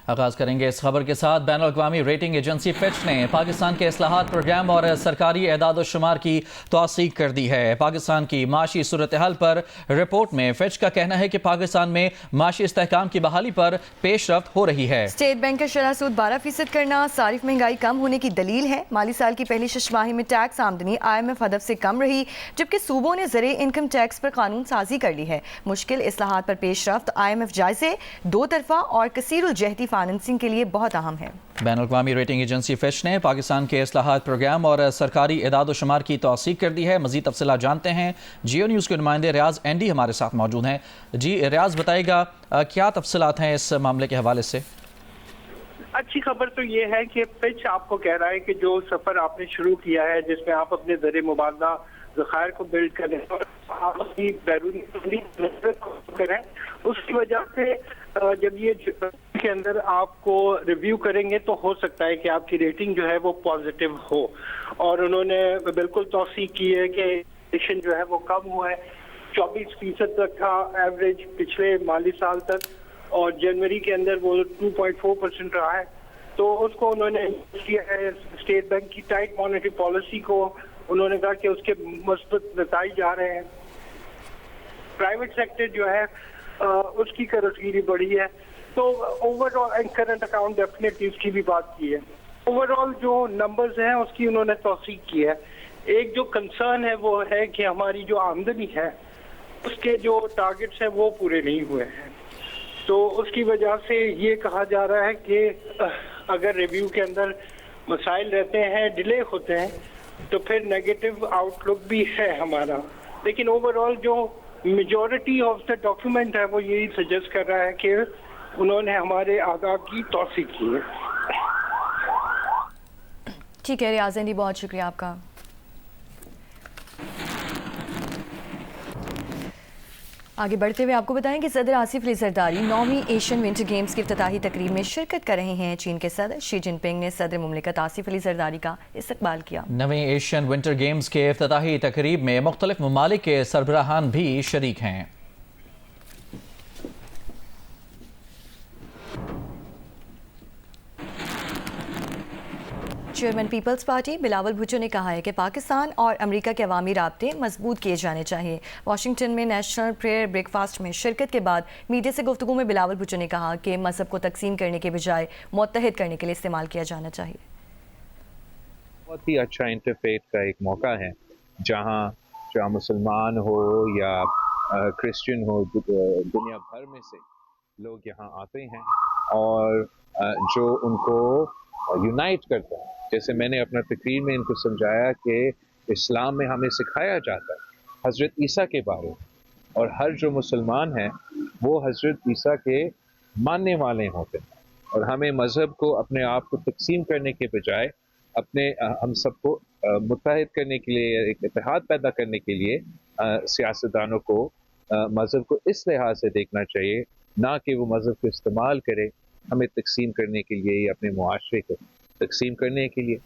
آغاز کریں گے اس خبر کے ساتھ۔ بین الاقوامی ریٹنگ ایجنسی فچ نے پاکستان کے اصلاحات پروگرام اور سرکاری اعداد و شمار کی توثیق کر دی ہے۔ پاکستان کی معاشی صورتحال پر رپورٹ میں فچ کا کہنا ہے کہ پاکستان میں معاشی استحکام کی بحالی پر پیش رفت ہو رہی ہے۔ اسٹیٹ بینک کا شرح سود 12% کرنا صارف مہنگائی کم ہونے کی دلیل ہے۔ مالی سال کی پہلی ششماہی میں ٹیکس آمدنی IMF ہدف سے کم رہی، جبکہ صوبوں نے زرعی انکم ٹیکس پر قانون سازی کر لی ہے۔ مشکل اصلاحات پر پیش رفت IMF جائزے دو طرفہ اور کثیر الجہتی فائننسنگ کے لیے بہت اہم ہے۔ بین الاقوامی ریٹنگ ایجنسی فچ نے پاکستان کے اصلاحات پروگرام اور سرکاری اعداد و شمار کی توثیق کر دی ہے۔ مزید تفصیلات جانتے ہیں، جیو نیوز کے نمائندے ریاض اینڈی ہمارے ساتھ موجود ہیں۔ جی ریاض، بتائے گا کیا تفصیلات ہیں اس معاملے کے حوالے سے؟ اچھی خبر تو یہ ہے کہ فچ آپ کو کہہ رہا ہے کہ جو سفر آپ نے شروع کیا ہے جس میں آپ اپنے زر مبادلہ ذخائر کو بلڈ کریں اور آپ اپنی بیرونی کریں، اس کی وجہ سے جب یہ کے اندر آپ کو ریویو کریں گے تو ہو سکتا ہے کہ آپ کی ریٹنگ جو ہے وہ پازیٹیو ہو، اور انہوں نے بالکل توثیق کی ہے کہ انفلیشن جو ہے وہ کم ہوا ہے، 24% تک تھا ایوریج پچھلے مالی سال تک، اور جنوری کے اندر وہ 2.4% رہا ہے۔ تو اس کو انہوں نے کیا ہے اسٹیٹ بینک کی ٹائٹ مانیٹری پالیسی کو، انہوں نے کہا کہ اس کے مثبت نتائج آ رہے ہیں۔ پرائیویٹ سیکٹر جو ہے اس کی قرض گیری بڑھی ہے، تو overall current account definitely اس کی بھی بات کی ہے۔ اوور آل جو نمبرز ہیں اس کی انہوں نے توثیق کی ہے۔ ایک جو کنسرن ہے وہ ہے کہ ہماری جو آمدنی ہے اس کے جو ٹارگٹس ہیں وہ پورے نہیں ہوئے ہیں، تو اس کی وجہ سے یہ کہا جا رہا ہے کہ اگر ریویو کے اندر مسائل رہتے ہیں، ڈیلے ہوتے ہیں، تو پھر نیگیٹو آؤٹ لک بھی ہے ہمارا، لیکن اوور آل جو میجورٹی آف دا ڈاکیومنٹ ہے وہ یہی سجیسٹ کر رہا ہے کہ انہوں نے ہمارے آداب کی توثیق کی ہے۔ ٹھیک ہے ریاض اینڈی، بہت شکریہ آپ کا۔ آگے بڑھتے ہوئے آپ کو بتائیں کہ صدر Asif Ali Zardari 9ویں Asian winter games کی افتتاحی تقریب میں شرکت کر رہے ہیں۔ چین کے صدر شی جن پنگ نے صدر مملکت آصف علی زرداری کا استقبال کیا۔ 9ویں ایشین ونٹر گیمز کے افتتاحی تقریب میں مختلف ممالک کے سربراہان بھی شریک ہیں۔ چیئرمین پیپلز پارٹی بلاول بھٹو نے کہا ہے کہ پاکستان اور امریکہ کے عوامی رابطے مضبوط کیے جانے چاہیے۔ واشنگٹن میں نیشنل پریئر بریک فاسٹ میں شرکت کے بعد میڈیا سے گفتگو میں بلاول بھٹو نے کہا کہ مذہب کو تقسیم کرنے کے بجائے متحد کرنے کے لیے استعمال کیا جانا چاہیے۔ بہت ہی اچھا انٹرفیتھ کا ایک موقع ہے جہاں مسلمان ہو یا کرسچن ہو، دنیا بھر میں سے لوگ یہاں آتے ہیں اور جو ان کو یونائٹ کرتا ہے۔ جیسے میں نے اپنا تقریر میں ان کو سمجھایا کہ اسلام میں ہمیں سکھایا جاتا ہے حضرت عیسیٰ کے بارے میں، اور ہر جو مسلمان ہیں وہ حضرت عیسیٰ کے ماننے والے ہوتے ہیں، اور ہمیں مذہب کو اپنے آپ کو تقسیم کرنے کے بجائے ہم سب کو متحد کرنے کے لیے، ایک اتحاد پیدا کرنے کے لیے سیاستدانوں کو مذہب کو اس لحاظ سے دیکھنا چاہیے، نہ کہ وہ مذہب کو استعمال کرے ہمیں تقسیم کرنے کے لیے یا اپنے معاشرے کو تقسیم کرنے کے لیے۔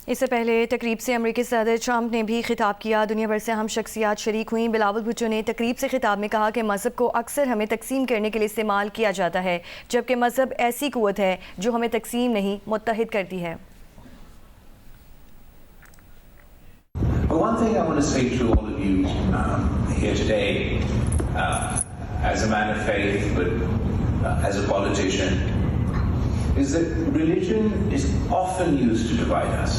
اس سے پہلے تقریب سے امریکی صدر ٹرمپ نے بھی خطاب کیا۔ دنیا بھر سے اہم شخصیات شریک ہوئیں۔ بلاول بھٹو نے تقریب سے خطاب میں کہا کہ مذہب کو اکثر ہمیں تقسیم کرنے کے لیے استعمال کیا جاتا ہے، جبکہ مذہب ایسی قوت ہے جو ہمیں تقسیم نہیں متحد کرتی ہے۔ One thing I want to say to all of you here today, as a man of faith, but as a politician, is that religion is often used to divide us.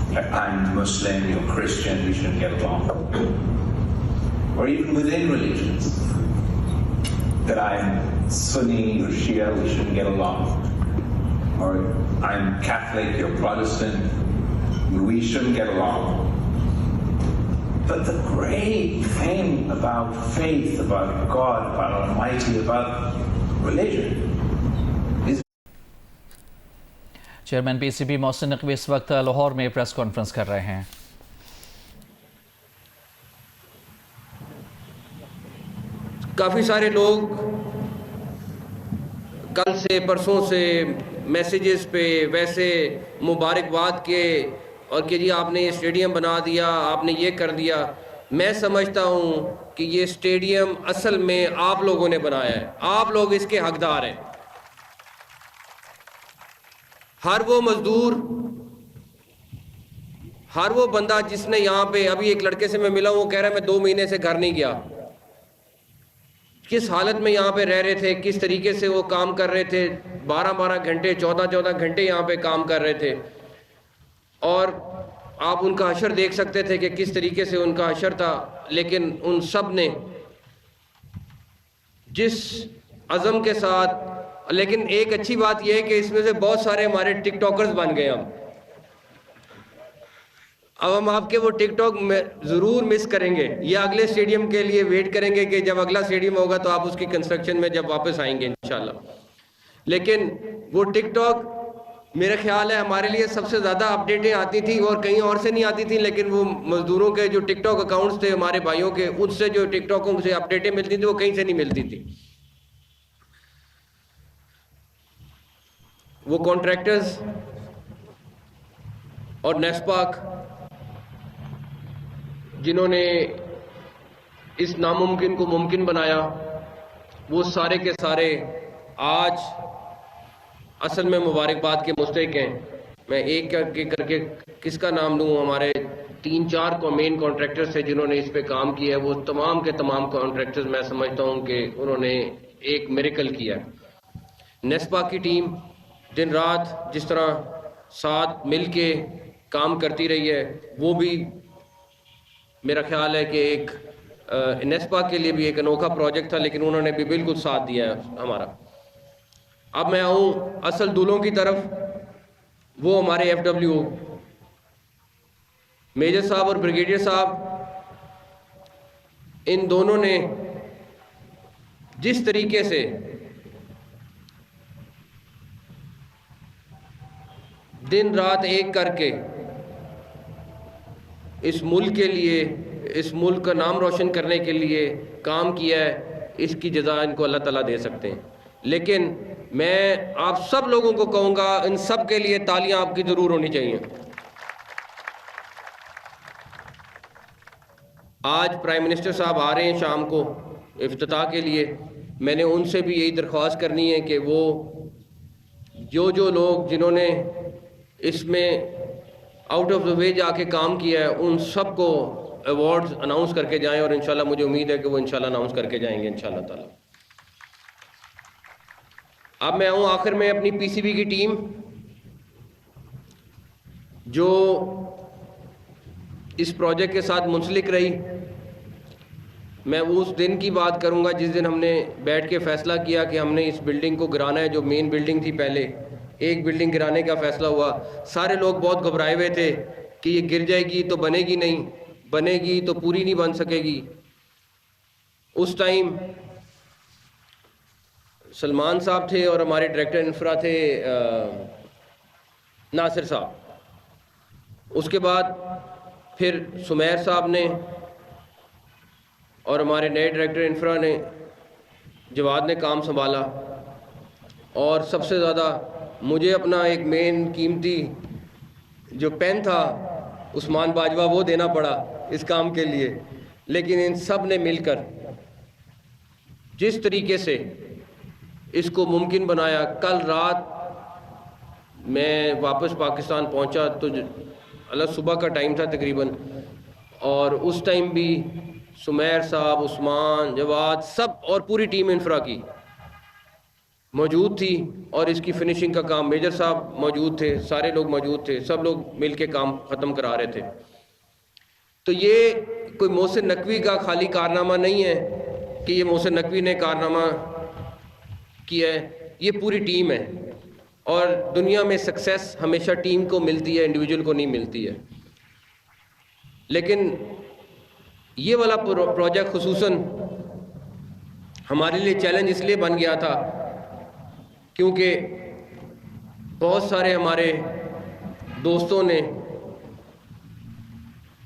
Like, I'm Muslim, you're Christian, we shouldn't get along. Or even within religions, that I'm Sunni or Shia, we shouldn't get along. Or I'm Catholic, you're Protestant, we shouldn't get along. But the great thing about faith, about God, about Almighty, about religion is... chairman P C B Mohsin Naqvi اس وقت لاہور میں press conference کر رہے ہیں۔ کافی سارے لوگ کل سے پرسوں سے میسیجز پہ ویسے مبارکباد کے، اور کہ جی آپ نے اسٹیڈیم بنا دیا، آپ نے یہ کر دیا، میں سمجھتا ہوں کہ یہ اسٹیڈیم اصل میں آپ لوگوں نے بنایا ہے, آپ لوگ اس کے حقدار ہیں. ہر وہ مزدور, ہر وہ بندہ جس نے یہاں پہ, ابھی ایک لڑکے سے میں ملا ہوں, وہ کہہ رہا ہے میں 2 مہینے سے گھر نہیں گیا. کس حالت میں یہاں پہ رہ رہے تھے, کس طریقے سے وہ کام کر رہے تھے, 12 گھنٹے 14 گھنٹے یہاں پہ کام کر رہے تھے. اور آپ ان کا حشر دیکھ سکتے تھے کہ کس طریقے سے ان کا حشر تھا. لیکن ان سب نے جس عزم کے ساتھ, لیکن ایک اچھی بات یہ ہے کہ اس میں سے بہت سارے ہمارے ٹک ٹاکرز بن گئے. اب ہم آپ کے وہ ٹک ٹاک ضرور مس کریں گے, یا اگلے اسٹیڈیم کے لیے ویٹ کریں گے کہ جب اگلا اسٹیڈیم ہوگا تو آپ اس کی کنسٹرکشن میں جب واپس آئیں گے انشاءاللہ. لیکن وہ ٹک ٹاک میرا خیال ہے ہمارے لیے سب سے زیادہ اپڈیٹیں آتی تھیں, اور کہیں اور سے نہیں آتی تھیں, لیکن وہ مزدوروں کے جو ٹک ٹاک اکاؤنٹس تھے ہمارے بھائیوں کے, ان سے جو ٹک ٹاکوں سے اپڈیٹیں ملتی تھیں وہ کہیں سے نہیں ملتی تھی. وہ کانٹریکٹرز اور نیسپاک جنہوں نے اس ناممکن کو ممکن بنایا, وہ سارے کے سارے آج اصل میں مبارکباد کے مستحق ہیں. میں ایک کر کے کس کا نام لوں, ہمارے 3-4 مین کانٹریکٹرز تھے جنہوں نے اس پہ کام کیا ہے. وہ تمام کے تمام کانٹریکٹرز میں سمجھتا ہوں کہ انہوں نے ایک میریکل کیا. نیسپا کی ٹیم دن رات جس طرح ساتھ مل کے کام کرتی رہی ہے, وہ بھی میرا خیال ہے کہ ایک نیسپا کے لیے بھی ایک انوکھا پروجیکٹ تھا, لیکن انہوں نے بھی بالکل ساتھ دیا ہے ہمارا. اب میں آؤں اصل دولوں کی طرف. وہ ہمارے FW میجر صاحب اور بریگیڈیئر صاحب, ان دونوں نے جس طریقے سے دن رات ایک کر کے اس ملک کے لیے, اس ملک کا نام روشن کرنے کے لیے کام کیا ہے, اس کی جزا ان کو اللہ تعالیٰ دے سکتے ہیں. لیکن میں آپ سب لوگوں کو کہوں گا, ان سب کے لیے تالیاں آپ کی ضرور ہونی چاہیے. آج پرائم منسٹر صاحب آ رہے ہیں شام کو افتتاح کے لیے. میں نے ان سے بھی یہی درخواست کرنی ہے کہ وہ جو لوگ جنہوں نے اس میں آؤٹ آف دا وے جا کے کام کیا ہے, ان سب کو ایوارڈز اناؤنس کر کے جائیں, اور انشاءاللہ مجھے امید ہے کہ وہ انشاءاللہ اناؤنس کر کے جائیں گے انشاءاللہ تعالی. اب میں آؤں آخر میں اپنی PCB کی ٹیم, جو اس پروجیکٹ کے ساتھ منسلک رہی. میں اس دن کی بات کروں گا جس دن ہم نے بیٹھ کے فیصلہ کیا کہ ہم نے اس بلڈنگ کو گرانا ہے, جو مین بلڈنگ تھی. پہلے ایک بلڈنگ گرانے کا فیصلہ ہوا. سارے لوگ بہت گھبرائے ہوئے تھے کہ یہ گر جائے گی تو بنے گی نہیں, بنے گی تو پوری نہیں بن سکے گی. اس ٹائم سلمان صاحب تھے اور ہمارے ڈائریکٹر انفرا تھے ناصر صاحب. اس کے بعد پھر سمیر صاحب نے اور ہمارے نئے ڈائریکٹر انفرا نے, جواد نے کام سنبھالا. اور سب سے زیادہ مجھے اپنا ایک مین قیمتی جو پین تھا عثمان باجوہ وہ دینا پڑا اس کام کے لیے. لیکن ان سب نے مل کر جس طریقے سے اس کو ممکن بنایا. کل رات میں واپس پاکستان پہنچا تو صبح کا ٹائم تھا تقریباً, اور اس ٹائم بھی سمیر صاحب, عثمان, جواد سب اور پوری ٹیم انفرا کی موجود تھی, اور اس کی فنشنگ کا کام میجر صاحب موجود تھے, سارے لوگ موجود تھے, سب لوگ مل کے کام ختم کرا رہے تھے. تو یہ کوئی محسن نقوی کا خالی کارنامہ نہیں ہے کہ یہ محسن نقوی نے کارنامہ کیا ہے, یہ پوری ٹیم ہے. اور دنیا میں سکسیس ہمیشہ ٹیم کو ملتی ہے, انڈیویجول کو نہیں ملتی ہے. لیکن یہ والا پروجیکٹ خصوصاً ہمارے لیے چیلنج اس لیے بن گیا تھا کیونکہ بہت سارے ہمارے دوستوں نے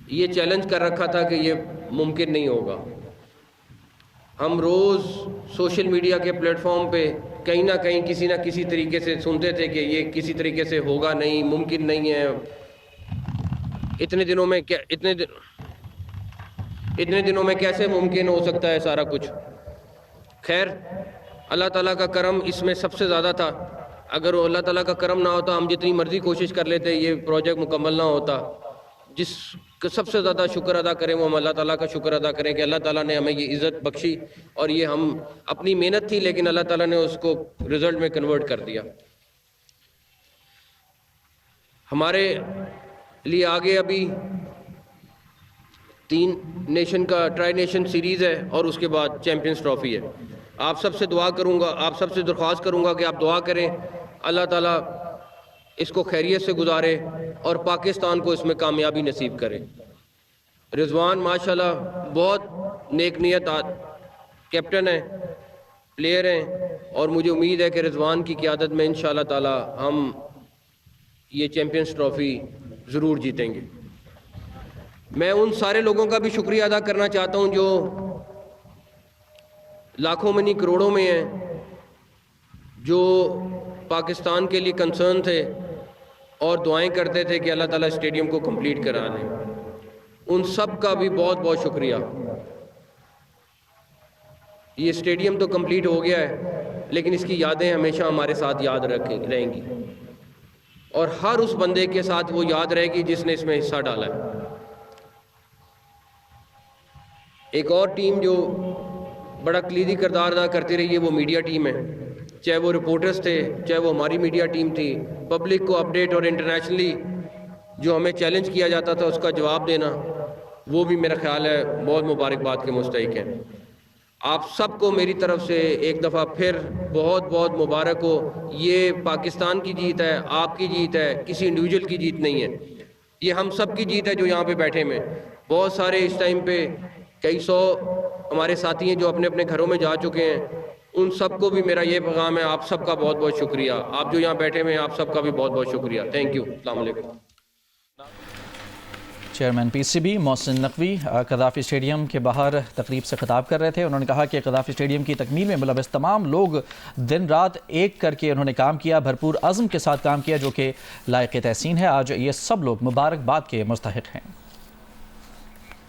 یہ چیلنج کر رکھا تھا کہ یہ ممکن نہیں ہوگا. ہم روز سوشل میڈیا کے پلیٹ فارم پہ کہیں نہ کہیں کسی نہ کسی طریقے سے سنتے تھے کہ یہ کسی طریقے سے ہوگا نہیں, ممکن نہیں ہے. اتنے دنوں میں کیا, اتنے دنوں میں کیسے ممکن ہو سکتا ہے سارا کچھ؟ خیر، اللہ تعالیٰ کا کرم اس میں سب سے زیادہ تھا. اگر وہ اللہ تعالیٰ کا کرم نہ ہوتا، ہم جتنی مرضی کوشش کر لیتے یہ پروجیکٹ مکمل نہ ہوتا. جس کا سب سے زیادہ شکر ادا کریں وہ ہم اللہ تعالیٰ کا شکر ادا کریں کہ اللہ تعالیٰ نے ہمیں یہ عزت بخشی، اور یہ ہم اپنی محنت تھی لیکن اللہ تعالیٰ نے اس کو رزلٹ میں کنورٹ کر دیا. ہمارے لیے آگے ابھی 3 نیشن کا ٹرائی نیشن سیریز ہے اور اس کے بعد چیمپئنز ٹرافی ہے. آپ سب سے دعا کروں گا، آپ سب سے درخواست کروں گا کہ آپ دعا کریں اللہ تعالیٰ اس کو خیریت سے گزارے اور پاکستان کو اس میں کامیابی نصیب کرے. رضوان ماشاءاللہ بہت نیک نیت کیپٹن ہیں، پلیئر ہیں، اور مجھے امید ہے کہ رضوان کی قیادت میں انشاءاللہ تعالی ہم یہ چیمپئنز ٹرافی ضرور جیتیں گے. میں ان سارے لوگوں کا بھی شکریہ ادا کرنا چاہتا ہوں جو لاکھوں میں نہیں کروڑوں میں ہیں، جو پاکستان کے لیے کنسرن تھے اور دعائیں کرتے تھے کہ اللہ تعالیٰ اسٹیڈیم کو کمپلیٹ کرا دیں. ان سب کا بھی بہت بہت شکریہ. یہ اسٹیڈیم تو کمپلیٹ ہو گیا ہے لیکن اس کی یادیں ہمیشہ ہمارے ساتھ یاد رہیں گی، اور ہر اس بندے کے ساتھ وہ یاد رہے گی جس نے اس میں حصہ ڈالا ہے. ایک اور ٹیم جو بڑا کلیدی کردار ادا کرتی رہی ہے وہ میڈیا ٹیم ہے، چاہے وہ رپورٹرز تھے، چاہے وہ ہماری میڈیا ٹیم تھی. پبلک کو اپڈیٹ اور انٹرنیشنلی جو ہمیں چیلنج کیا جاتا تھا اس کا جواب دینا، وہ بھی میرا خیال ہے بہت مبارکباد کے مستحق ہیں. آپ سب کو میری طرف سے ایک دفعہ پھر بہت بہت مبارک ہو. یہ پاکستان کی جیت ہے، آپ کی جیت ہے، کسی انڈیویجول کی جیت نہیں ہے. یہ ہم سب کی جیت ہے جو یہاں پہ بیٹھے ہیں. بہت سارے اس ٹائم پہ کئی 100 ہمارے ساتھی ہیں جو اپنے اپنے گھروں میں جا چکے ہیں. ان سب کو بھی میرا یہ پیغام ہے، آپ سب کا بہت بہت شکریہ. آپ جو یہاں بیٹھے ہوئے ہیں آپ سب کا بھی بہت بہت شکریہ. Thank you. السلام علیکم. Chairman P C B Mohsin Naqvi Gaddafi stadium کے باہر تقریب سے خطاب کر رہے تھے. انہوں نے کہا کہ قذافی اسٹیڈیم کی تکمیل میں ملوث تمام لوگ دن رات ایک کر کے انہوں نے کام کیا، بھرپور عزم کے ساتھ کام کیا، جو کہ لائق تحسین ہے. آج یہ سب لوگ مبارکباد کے مستحق ہیں.